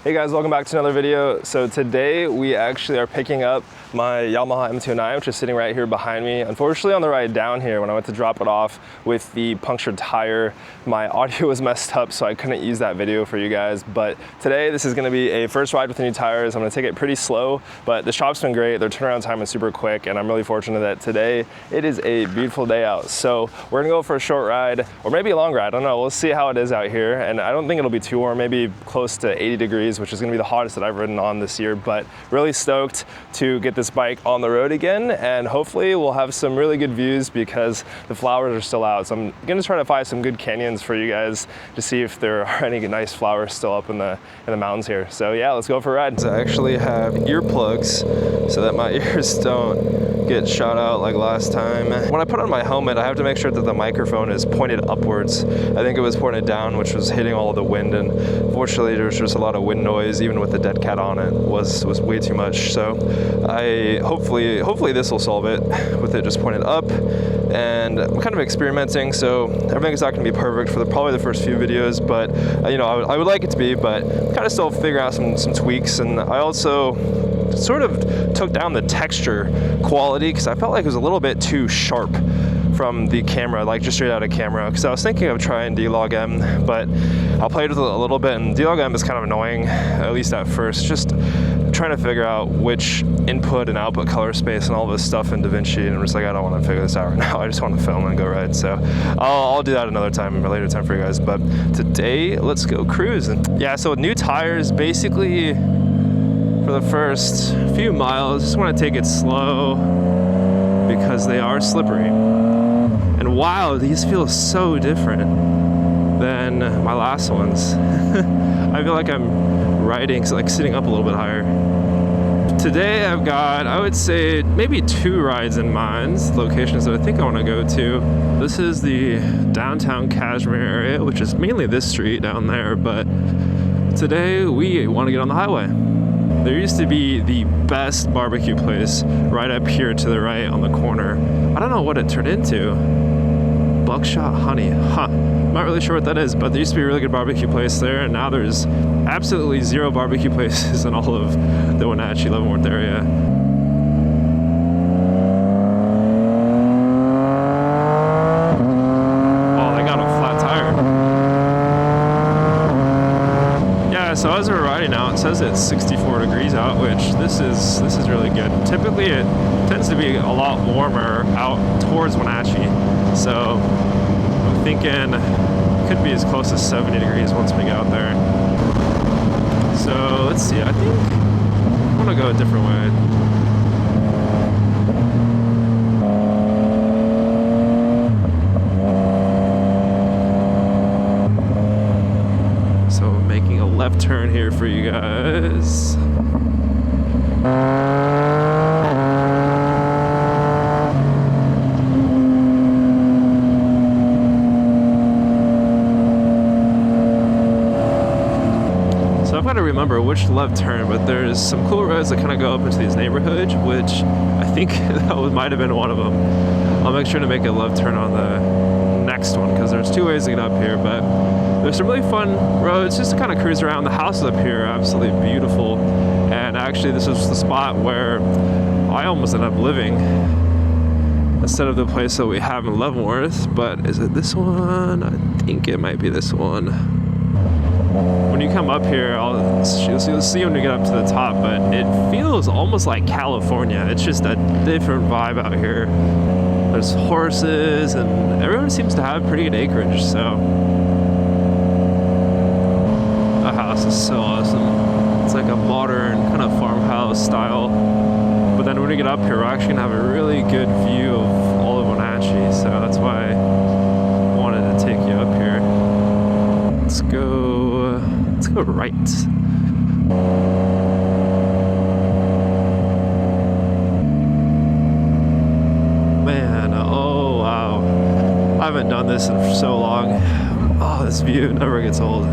Hey guys, welcome back to another video. So today we actually are picking up my Yamaha MT-09, which is sitting right here behind me. Unfortunately, on the ride down here, when I went to drop it off with the punctured tire, my audio was messed up, so I couldn't use that video for you guys. But today, this is gonna be a first ride with the new tires. I'm gonna take it pretty slow, but the shop's been great. Their turnaround time is super quick, and I'm really fortunate that today it is a beautiful day out. So we're gonna go for a short ride, or maybe a long ride, I don't know. We'll see how it is out here, and I don't think it'll be too warm, maybe close to 80 degrees, which is gonna be the hottest that I've ridden on this year, but really stoked to get this bike on the road again, and hopefully we'll have some really good views because the flowers are still out. So I'm gonna try to find some good canyons for you guys to see if there are any nice flowers still up in the mountains here. So yeah, let's go for a ride. I actually have earplugs so that my ears don't get shot out like last time. When I put on my helmet, I have to make sure that the microphone is pointed upwards. I think it was pointed down, which was hitting all of the wind, and fortunately there's just a lot of wind noise, even with the dead cat on it, was way too much. So hopefully this will solve it with it just pointed up. And I'm kind of experimenting, so everything's not going to be perfect for probably the first few videos, but you know, I would like it to be, but kind of still figuring out some tweaks. And I also sort of took down the texture quality because I felt like it was a little bit too sharp from the camera, like just straight out of camera, because I was thinking of trying D-Log M, but I'll play with it a little bit, and D-Log M is kind of annoying, at least at first, just trying to figure out which input and output color space and all this stuff in DaVinci, and I'm just like, I don't want to figure this out right now. I just want to film and go ride. So I'll do that another time, a later time for you guys. But today, let's go cruising. Yeah, so with new tires, basically for the first few miles, just want to take it slow because they are slippery. And wow, these feel so different than my last ones. I feel like I'm riding, like sitting up a little bit higher. Today I've got, I would say, maybe 2 rides in mind, locations that I think I want to go to. This is the downtown Kashmir area, which is mainly this street down there, but today we want to get on the highway. There used to be the best barbecue place right up here to the right on the corner. I don't know what it turned into. Buckshot Honey, I'm not really sure what that is, but there used to be a really good barbecue place there, and now there's absolutely 0 barbecue places in all of the Wenatchee, Leavenworth area. Oh, they got a flat tire. Yeah, so as we're riding out, it says it's 64 degrees out, which this is really good. Typically it tends to be a lot warmer out towards Wenatchee, so I'm thinking it could be as close as 70 degrees once we get out there. So let's see, I think I'm gonna go a different way. So I'm making a left turn here for you guys. To remember which left turn, but there's some cool roads that kind of go up into these neighborhoods, which I think that might have been one of them. I'll make sure to make a left turn on the next one because there's 2 ways to get up here, but there's some really fun roads just to kind of cruise around. The houses up here are absolutely beautiful, and actually this is the spot where I almost ended up living instead of the place that we have in Leavenworth. But is it this one? I think it might be this one. When you come up here, you'll see when you get up to the top, but it feels almost like California. It's just a different vibe out here. There's horses, and everyone seems to have pretty good acreage, so the house is so awesome. It's like a modern kind of farmhouse style, but then when we get up here, we're actually gonna have a really good view of all of Wenatchee, so that's why I wanted to take you up here. Let's go right. Man, oh wow. I haven't done this in so long. Oh, this view never gets old.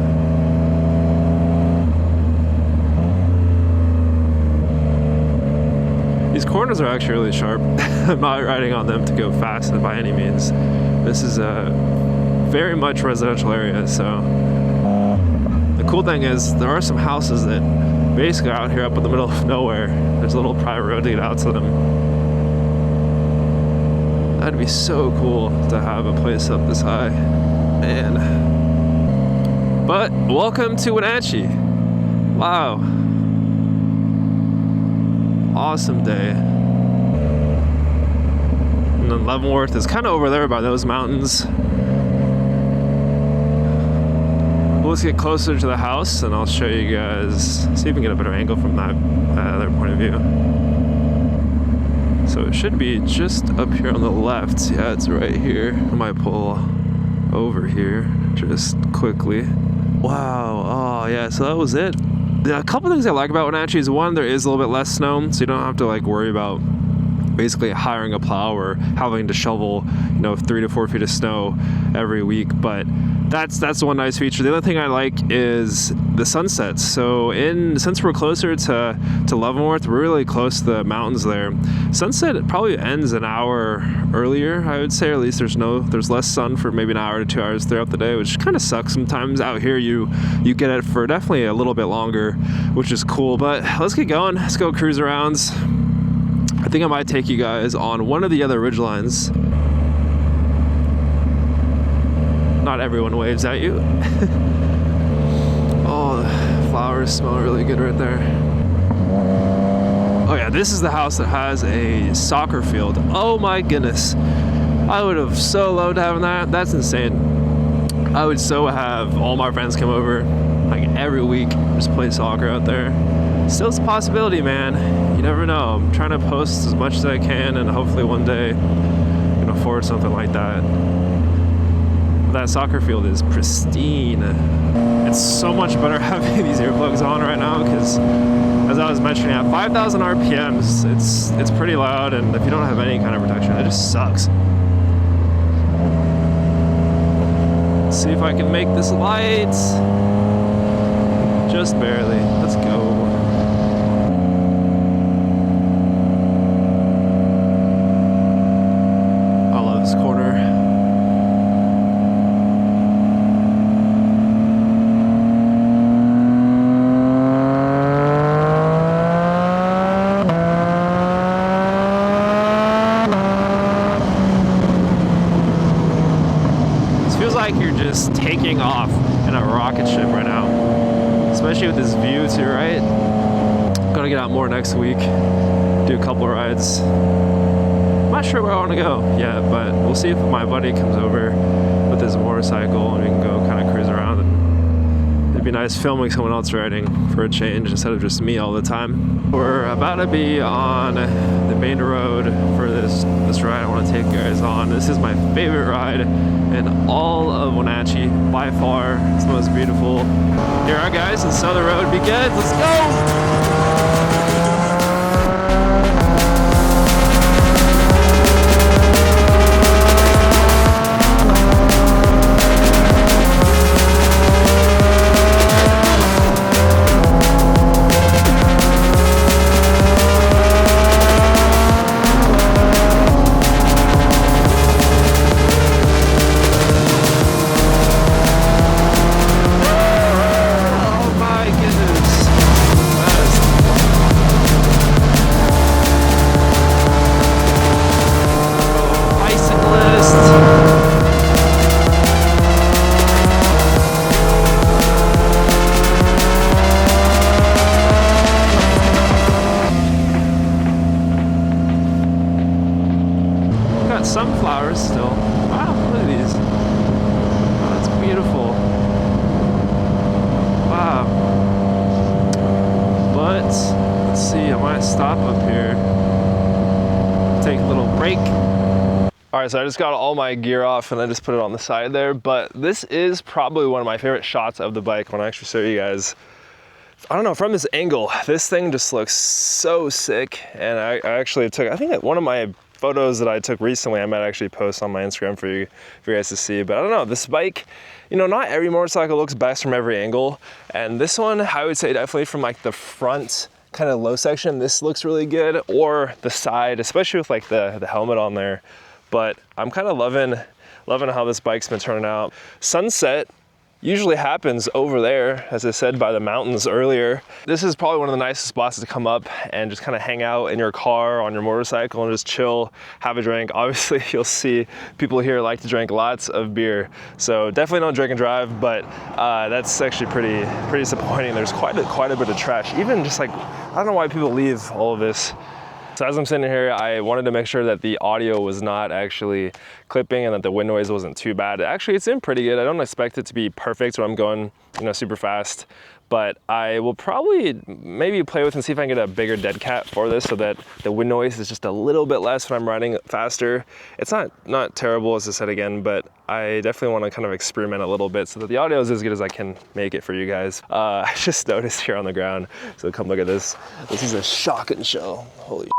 These corners are actually really sharp. I'm not riding on them to go fast by any means. This is a very much residential area, so the cool thing is there are some houses that basically are out here up in the middle of nowhere. There's a little private road to get out to them. That'd be so cool to have a place up this high. Man. But welcome to Wenatchee. Wow. Awesome day. And then Leavenworth is kind of over there by those mountains. Well, let's get closer to the house and I'll show you guys, see if we can get a better angle from that other point of view. So it should be just up here on the left. Yeah, it's right here. I might pull over here just quickly. Wow, oh yeah, so that was it. Yeah, a couple things I like about Wenatchee is one, there is a little bit less snow, so you don't have to like worry about basically hiring a plow or having to shovel, 3 to 4 feet of snow every week. But that's one nice feature. The other thing I like is the sunsets. So since we're closer to Leavenworth, we're really close to the mountains there. Sunset probably ends an hour earlier, I would say, or at least there's less sun for maybe an hour to 2 hours throughout the day, which kind of sucks sometimes. Out here you get it for definitely a little bit longer, which is cool. But let's get going. Let's go cruise arounds. I think I might take you guys on one of the other ridgelines. Not everyone waves at you. Oh, the flowers smell really good right there. Oh yeah, this is the house that has a soccer field. Oh my goodness. I would have so loved having that. That's insane. I would so have all my friends come over like every week, just play soccer out there. Still, it's a possibility, man. You never know. I'm trying to post as much as I can, and hopefully one day I can afford something like that. That soccer field is pristine. It's so much better having these earplugs on right now because, as I was mentioning, at 5,000 RPMs, it's pretty loud, and if you don't have any kind of protection, it just sucks. Let's see if I can make this light. Just barely. Let's go. Taking off in a rocket ship right now, especially with this view too, right? Gonna get out more next week, do a couple rides. I'm not sure where I want to go yet, but we'll see if my buddy comes over with his motorcycle and we can go kind of cruise around. And it'd be nice filming someone else riding for a change instead of just me all the time. We're about to be on the main road for this ride I want to take you guys on. This is my favorite ride in all of Wenatchee, by far. It's the most beautiful. Here are guys, and so the road begins. Let's go! Sunflowers still. Wow, look at these. Oh, that's beautiful. Wow. But let's see, I might stop up here. Take a little break. All right, so I just got all my gear off and I just put it on the side there, but this is probably one of my favorite shots of the bike when I actually show you guys. I don't know, from this angle, this thing just looks so sick. And I actually took, I think that one of my photos that I took recently, I might actually post on my Instagram for you guys to see. But I don't know, this bike, not every motorcycle looks best from every angle. And this one, I would say definitely from like the front kind of low section, this looks really good, or the side, especially with like the helmet on there. But I'm kind of loving how this bike's been turning out. Sunset, usually happens over there, as I said, by the mountains earlier. This is probably one of the nicest spots to come up and just kind of hang out in your car, on your motorcycle, and just chill, have a drink. Obviously, you'll see people here like to drink lots of beer. So definitely don't drink and drive, but that's actually pretty disappointing. There's quite a bit of trash. Even just like, I don't know why people leave all of this. So as I'm sitting here, I wanted to make sure that the audio was not actually clipping and that the wind noise wasn't too bad. Actually, it's in pretty good. I don't expect it to be perfect when I'm going, super fast, but I will probably maybe play with and see if I can get a bigger dead cat for this so that the wind noise is just a little bit less when I'm riding faster. It's not terrible, as I said again, but I definitely want to kind of experiment a little bit so that the audio is as good as I can make it for you guys. I just noticed here on the ground, so come look at this. This is a shotgun shell. Holy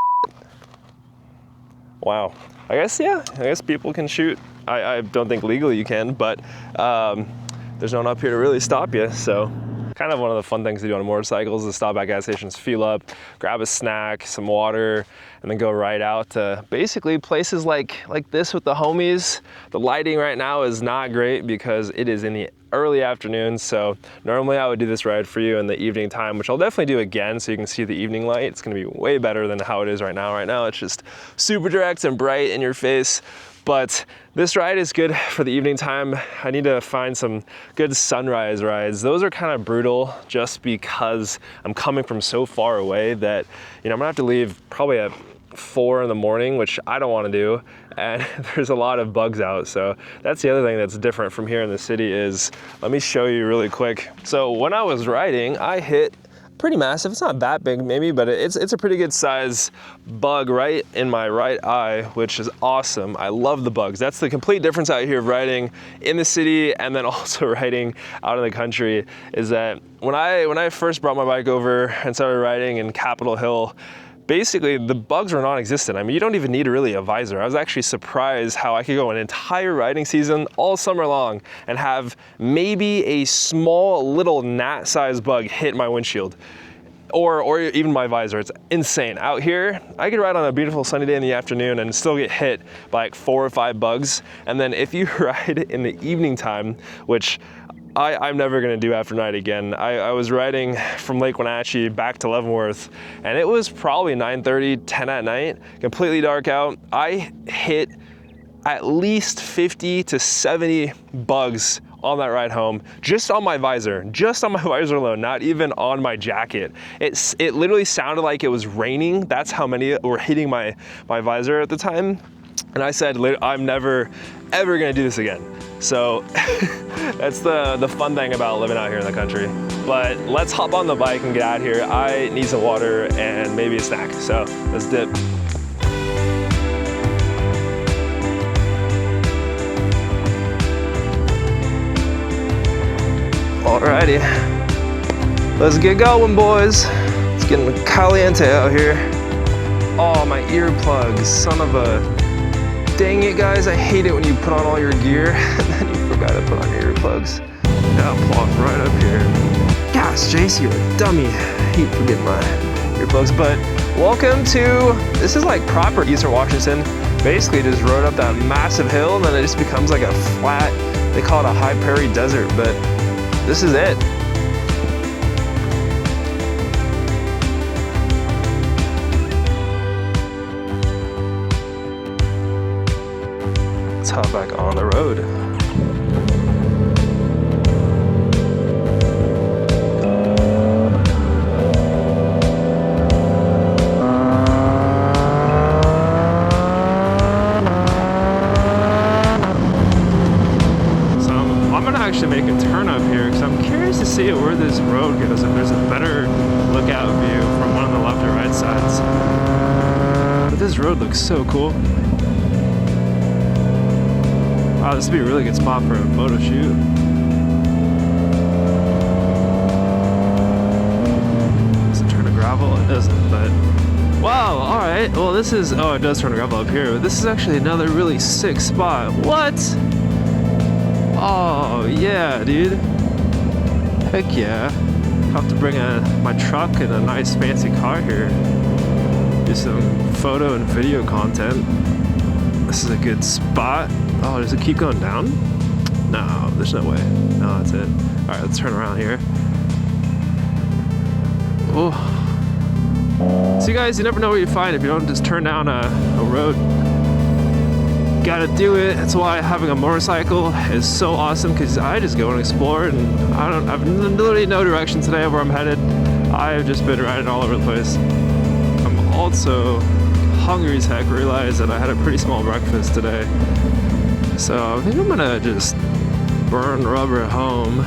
wow. I guess people can shoot. I don't think legally you can, but there's no one up here to really stop you. So kind of one of the fun things to do on motorcycles is stop at gas stations, fuel up, grab a snack, some water, and then go right out to basically places like this with the homies. The lighting right now is not great because it is in the early afternoon, so normally I would do this ride for you in the evening time, which I'll definitely do again so you can see the evening light. It's gonna be way better than how it is right now. Right now it's just super direct and bright in your face, but this ride is good for the evening time. I need to find some good sunrise rides. Those are kind of brutal just because I'm coming from so far away that, I'm gonna have to leave probably at 4 in the morning, which I don't want to do, and there's a lot of bugs out. So that's the other thing that's different from here in the city is, let me show you really quick. So when I was riding, I hit pretty massive, it's not that big maybe, but it's a pretty good size bug right in my right eye, which is awesome. I love the bugs. That's the complete difference out here of riding in the city and then also riding out in the country, is that when I first brought my bike over and started riding in Capitol Hill, basically the bugs were non-existent. I mean, you don't even need really a visor. I was actually surprised how I could go an entire riding season all summer long and have maybe a small little gnat-sized bug hit my windshield or even my visor. It's insane. Out here, I could ride on a beautiful sunny day in the afternoon and still get hit by like 4 or 5 bugs. And then if you ride in the evening time, which I'm never gonna do after night again. I was riding from Lake Wenatchee back to Leavenworth, and it was probably 9:30, 10 at night, completely dark out. I hit at least 50 to 70 bugs on that ride home, just on my visor alone, not even on my jacket. It literally sounded like it was raining. That's how many were hitting my visor at the time. And I said, I'm never, ever gonna do this again. So that's the fun thing about living out here in the country. But let's hop on the bike and get out of here. I need some water and maybe a snack. So let's dip. Alrighty, let's get going, boys. It's getting caliente out here. Oh, my earplugs, son of a... Dang it, guys, I hate it when you put on all your gear and then you forgot to put on your earplugs. Now plop right up here. Gosh, Jace, you're a dummy. I hate forgetting my earplugs, but welcome to, this is like proper Eastern Washington. Basically just rode up that massive hill and then it just becomes like a flat, they call it a high prairie desert, but this is it. Let's hop back on the road. So I'm gonna actually make a turn up here because I'm curious to see where this road goes, if there's a better lookout view from one of the left or right sides. But this road looks so cool. Wow, this would be a really good spot for a photo shoot. Does it turn to gravel? It doesn't, but... Wow, alright. Well, this is... Oh, it does turn to gravel up here, but this is actually another really sick spot. What? Oh, yeah, dude. Heck yeah. I'll have to bring my truck and a nice fancy car here. Do some photo and video content. This is a good spot. Oh, does it keep going down? No, there's no way. No, that's it. All right, let's turn around here. Oh. See, guys, you never know what you find if you don't just turn down a road. Gotta do it. That's why having a motorcycle is so awesome, because I just go and explore, and I've literally no direction today of where I'm headed. I've just been riding all over the place. I'm also hungry as heck. Realized that I had a pretty small breakfast today, so I think I'm gonna just burn rubber at home.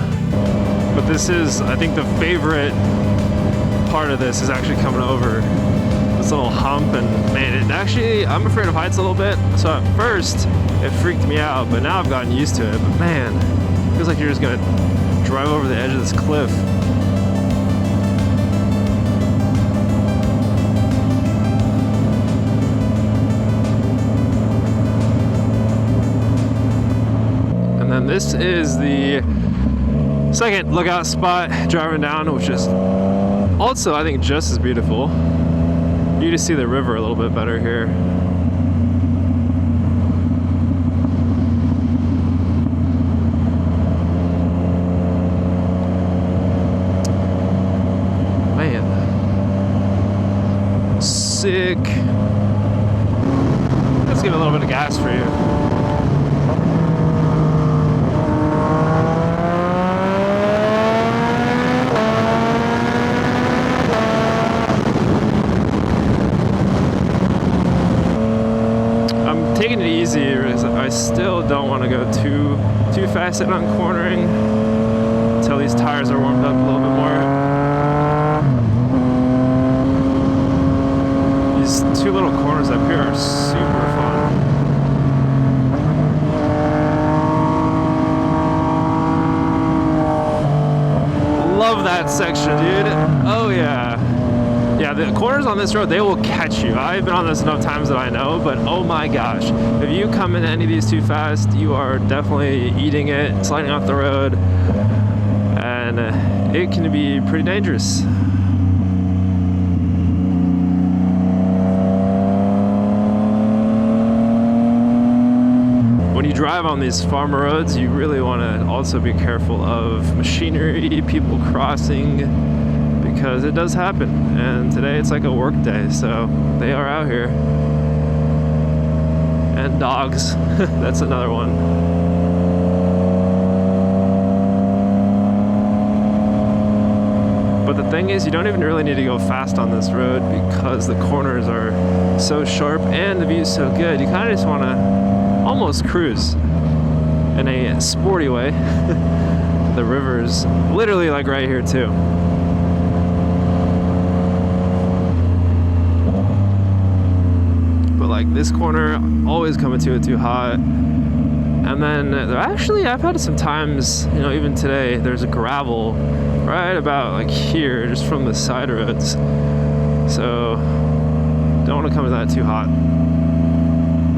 But this is, I think, the favorite part of this is actually coming over this little hump, and man, it actually, I'm afraid of heights a little bit, so at first it freaked me out, but now I've gotten used to it. But man, it feels like you're just gonna drive over the edge of this cliff. And then this is the second lookout spot driving down, which is also, I think, just as beautiful. You just see the river a little bit better here. Man. Sick. Let's give it a little bit of gas for you. Taking it easy, I still don't want to go too fast on cornering until these tires are warmed up a little bit more. These two little corners up here are super fun. Love that section, dude. Oh yeah. Yeah, the corners on this road, they will catch you. I've been on this enough times that I know, but oh my gosh. If you come into any of these too fast, you are definitely eating it, sliding off the road, and it can be pretty dangerous. When you drive on these farmer roads, you really want to also be careful of machinery, people crossing, because it does happen, and today it's like a work day, so they are out here. And dogs, that's another one. But the thing is, you don't even really need to go fast on this road because the corners are so sharp and the view's so good. You kind of just want to almost cruise in a sporty way. The river's literally like right here too. Like this corner, always coming to it too hot. And then actually, I've had some times, you know, even today, there's a gravel right about like here, just from the side roads. So don't want to come to that too hot.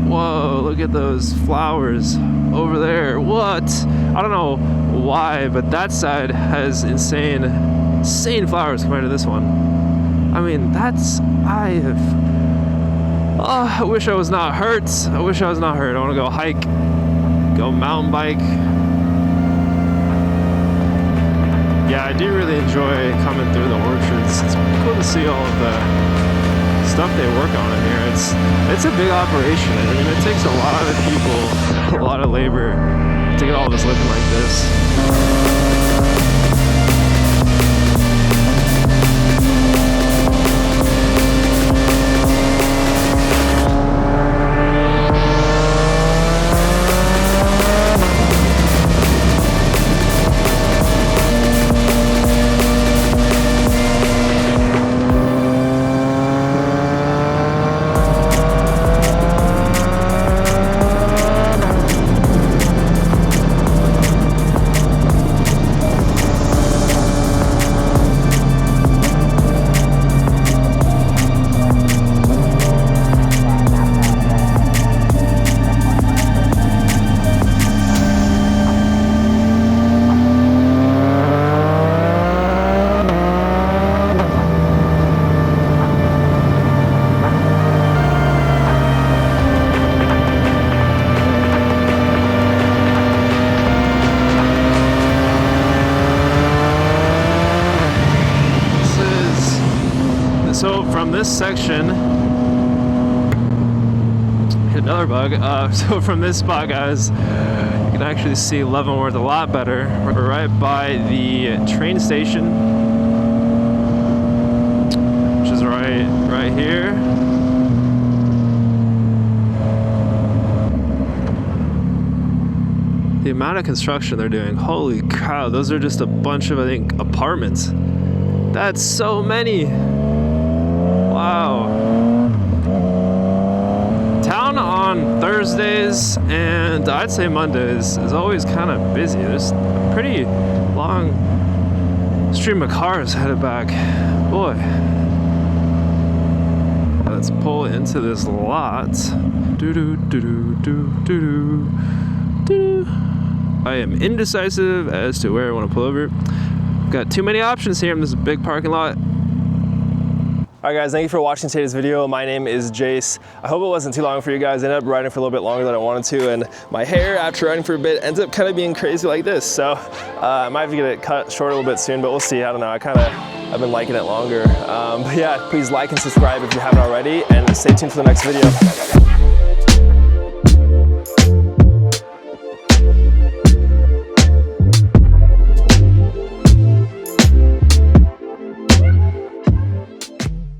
Whoa, look at those flowers over there. What? I don't know why, but that side has insane flowers compared to this one. I mean, oh, I wish I was not hurt. I wish I was not hurt. I want to go hike, go mountain bike. Yeah, I do really enjoy coming through the orchards. It's cool to see all of the stuff they work on in here. It's a big operation. I mean, it takes a lot of people, a lot of labor to get all this looking like this. So from this section, hit another bug. So from this spot, guys, you can actually see Leavenworth a lot better. We're right by the train station, which is right here. The amount of construction they're doing, holy cow, those are just a bunch of, I think, apartments. That's so many. Wow. Town on Thursdays and I'd say Mondays is always kind of busy. There's a pretty long stream of cars headed back. Boy. Let's pull into this lot. I am indecisive as to where I want to pull over. Got too many options here in this big parking lot. All right, guys, thank you for watching today's video. My name is Jace. I hope it wasn't too long for you guys. I ended up riding for a little bit longer than I wanted to, and my hair, after riding for a bit, ends up kind of being crazy like this. So I might have to get it cut short a little bit soon, but we'll see. I don't know. I've been liking it longer. But yeah, please like and subscribe if you haven't already, and stay tuned for the next video.